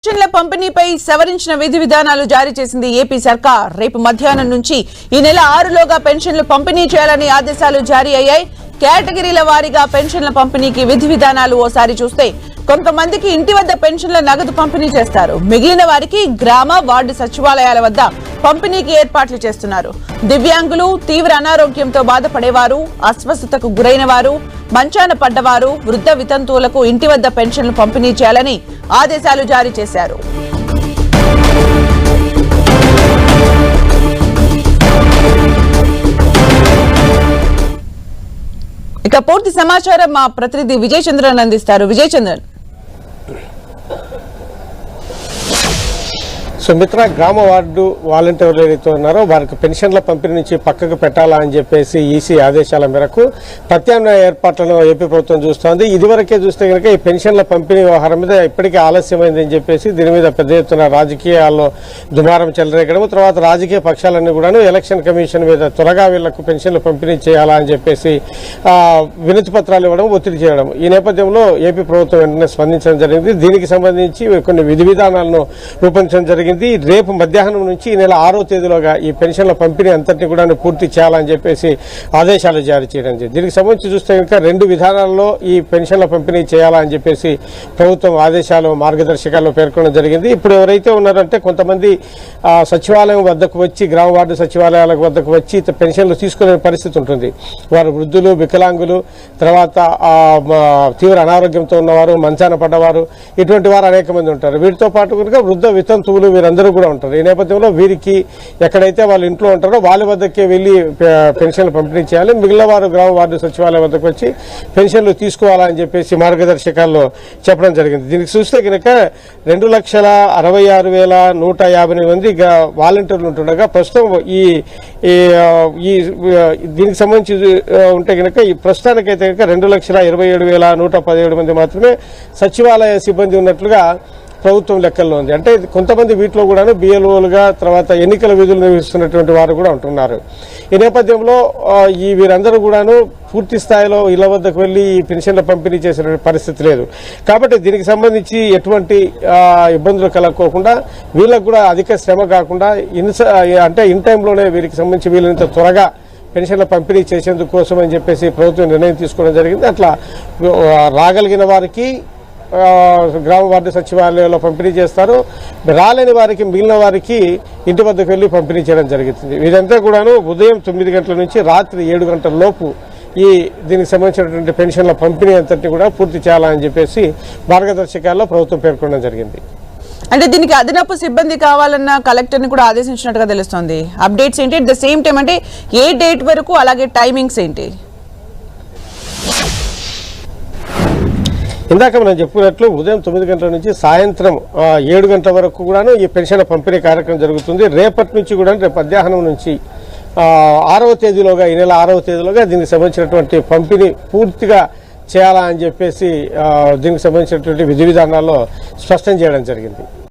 పెన్షన్ల పంపిణీపై సవరించిన విధి విధానాలు జారీ చేసింది ఏపీ సర్కార్. రేపు మధ్యాహ్నం నుంచి ఈ నెల 6లోగా పెన్షన్లు పంపిణీ చేయాలని ఆదేశాలు జారీ అయ్యాయి. కేటగిరీల వారీగా పెన్షన్ల పంపిణీకి విధి విధానాలు ఓసారి చూస్తే కొంతమందికి ఇంటి వద్ద పెన్షన్ల నగదు పంపిణీ చేస్తారు. మిగిలిన వారికి గ్రామ వార్డు సచివాలయాల వద్ద పంపిణీకి ఏర్పాట్లు చేస్తున్నారు. దివ్యాంగులు, తీవ్ర అనారోగ్యంతో బాధపడేవారు, అస్వస్థతకు గురైన వారు, మంచాన పడ్డవారు, వృద్ధ వితంతువులకు ఇంటి వద్ద పెన్షన్లు పంపిణీ చేయాలని ఆదేశాలు జారీ చేశారు. ఇక పూర్తి సమాచారం మా ప్రతినిధి విజయ్ చంద్రన్ అందిస్తారు. విజయ్ చంద్రన్. సుమిత్ర, గ్రామ వార్డు వాలంటీర్లు ఏదైతే ఉన్నారో వారికి పెన్షన్ల పంపిణీ నుంచి పక్కకు పెట్టాలా అని చెప్పేసి ఈసీ ఆదేశాల మేరకు ప్రత్యామ్నాయ ఏర్పాట్లను ఏపీ ప్రభుత్వం చూస్తోంది. ఇదివరకే చూస్తే కనుక ఈ పెన్షన్ల పంపిణీ వ్యవహారం మీద ఇప్పటికే ఆలస్యమైందని చెప్పేసి దీని మీద పెద్ద ఎత్తున రాజకీయాల్లో దుమారం చెలరేగడం, తర్వాత రాజకీయ పక్షాలన్నీ కూడాను ఎలక్షన్ కమిషన్ మీద త్వరగా వీళ్లకు పెన్షన్లు పంపిణీ చేయాలా అని చెప్పేసి వినతి పత్రాలు ఇవ్వడం, ఒత్తిడి చేయడం. ఈ నేపథ్యంలో ఏపీ ప్రభుత్వం వెంటనే స్పందించడం జరిగింది. దీనికి సంబంధించి కొన్ని విధి విధానాలను రూపొందించడం జరిగింది. రేపు మధ్యాహ్నం నుంచి ఈ నెల 6వ తేదీలోగా ఈ పెన్షన్ల పంపిణీ అంతటిని కూడా పూర్తి చేయాలని చెప్పేసి ఆదేశాలు జారీ చేయడం జరిగింది. దీనికి సంబంధించి చూస్తే కనుక 2 విధానాల్లో ఈ పెన్షన్ల పంపిణీ చేయాలని చెప్పేసి ప్రభుత్వం ఆదేశాలు, మార్గదర్శకాల్లో పేర్కొనడం జరిగింది. ఇప్పుడు ఎవరైతే ఉన్నారంటే కొంతమంది సచివాలయం వద్దకు వచ్చి, గ్రామ వార్డు సచివాలయాల వద్దకు వచ్చి పెన్షన్లు తీసుకునే పరిస్థితి ఉంటుంది. వారు వృద్ధులు, వికలాంగులు, తర్వాత తీవ్ర అనారోగ్యంతో ఉన్నవారు, మంచాన పడ్డవారు, ఇటువంటి వారు అనేక మంది ఉంటారు. వీటితో పాటు కనుక వృద్ధ వితంతువులు వీరందరూ కూడా ఉంటారు. ఈ నేపథ్యంలో వీరికి ఎక్కడైతే వాళ్ళ ఇంట్లో ఉంటారో వాళ్ళ వద్దకే వెళ్లి పెన్షన్లు పంపిణీ చేయాలి. మిగిలిన వారు గ్రామ వార్డు సచివాలయం వద్దకు వచ్చి పెన్షన్లు తీసుకోవాలని చెప్పేసి మార్గదర్శకాల్లో చెప్పడం జరిగింది. దీనికి చూస్తే కనుక 2,66,158 మంది వాలంటీర్లు ఉంటుండగా ప్రస్తుతం ఈ దీనికి సంబంధించి ఉంటే కనుక ఈ ప్రస్తుతానికైతే కనుక 2,27,117 మంది మాత్రమే సచివాలయ సిబ్బంది ఉన్నట్లుగా ప్రభుత్వం లెక్కల్లో ఉంది. అంటే కొంతమంది వీటిలో కూడాను బిఎల్ఓలుగా, తర్వాత ఎన్నికల విధులు నిర్వహిస్తున్నటువంటి వారు కూడా ఉంటున్నారు. ఈ నేపథ్యంలో వీరందరూ కూడాను పూర్తి స్థాయిలో ఇళ్ల వద్దకు వెళ్లి ఈ పెన్షన్ల పంపిణీ చేసే పరిస్థితి లేదు. కాబట్టి దీనికి సంబంధించి ఎటువంటి ఇబ్బందులు కలగకోకుండా, వీళ్ళకు కూడా అధిక శ్రమ కాకుండా అంటే ఇన్ టైంలోనే వీరికి సంబంధించి వీళ్ళంత త్వరగా పెన్షన్ల పంపిణీ చేసేందుకు కోసం అని చెప్పేసి ప్రభుత్వం నిర్ణయం తీసుకోవడం జరిగింది. అట్లా రాగలిగిన వారికి గ్రామ వార్డు సచివాలయంలో పంపిణీ చేస్తారు. రాలేని వారికి, మిగిలిన వారికి ఇంటి వద్దకు వెళ్లి పంపిణీ చేయడం జరుగుతుంది. ఇదంతా కూడాను ఉదయం 9 గంటల నుంచి రాత్రి 7 గంటల లోపు దీనికి సంబంధించినటువంటి పెన్షన్ల పంపిణీ అంతటిని కూడా పూర్తి చేయాలని చెప్పేసి మార్గదర్శకాల్లో ప్రభుత్వం పేర్కొనడం జరిగింది. అంటే దీనికి అదనపు సిబ్బంది కావాలన్న కలెక్టర్ ని కూడా ఆదేశించినట్టుగా తెలుస్తోంది. అప్డేట్స్ ఏంటి? అట్ ద సేమ్ టైం అంటే ఏ డేట్ వరకు, అలాగే టైమింగ్స్ ఏంటి? ఇందాక మనం చెప్పుకున్నట్లు ఉదయం 9 గంటల నుంచి సాయంత్రం 7 గంటల వరకు కూడాను ఈ పెన్షన్ల పంపిణీ కార్యక్రమం జరుగుతుంది. రేపటి నుంచి కూడా, రేపు మధ్యాహ్నం నుంచి 6వ తేదీలోగా, ఈ నెల 6వ తేదీలోగా దీనికి సంబంధించినటువంటి పంపిణీ పూర్తిగా చేయాలని చెప్పేసి దీనికి సంబంధించినటువంటి విధి విధానాల్లో స్పష్టం చేయడం జరిగింది.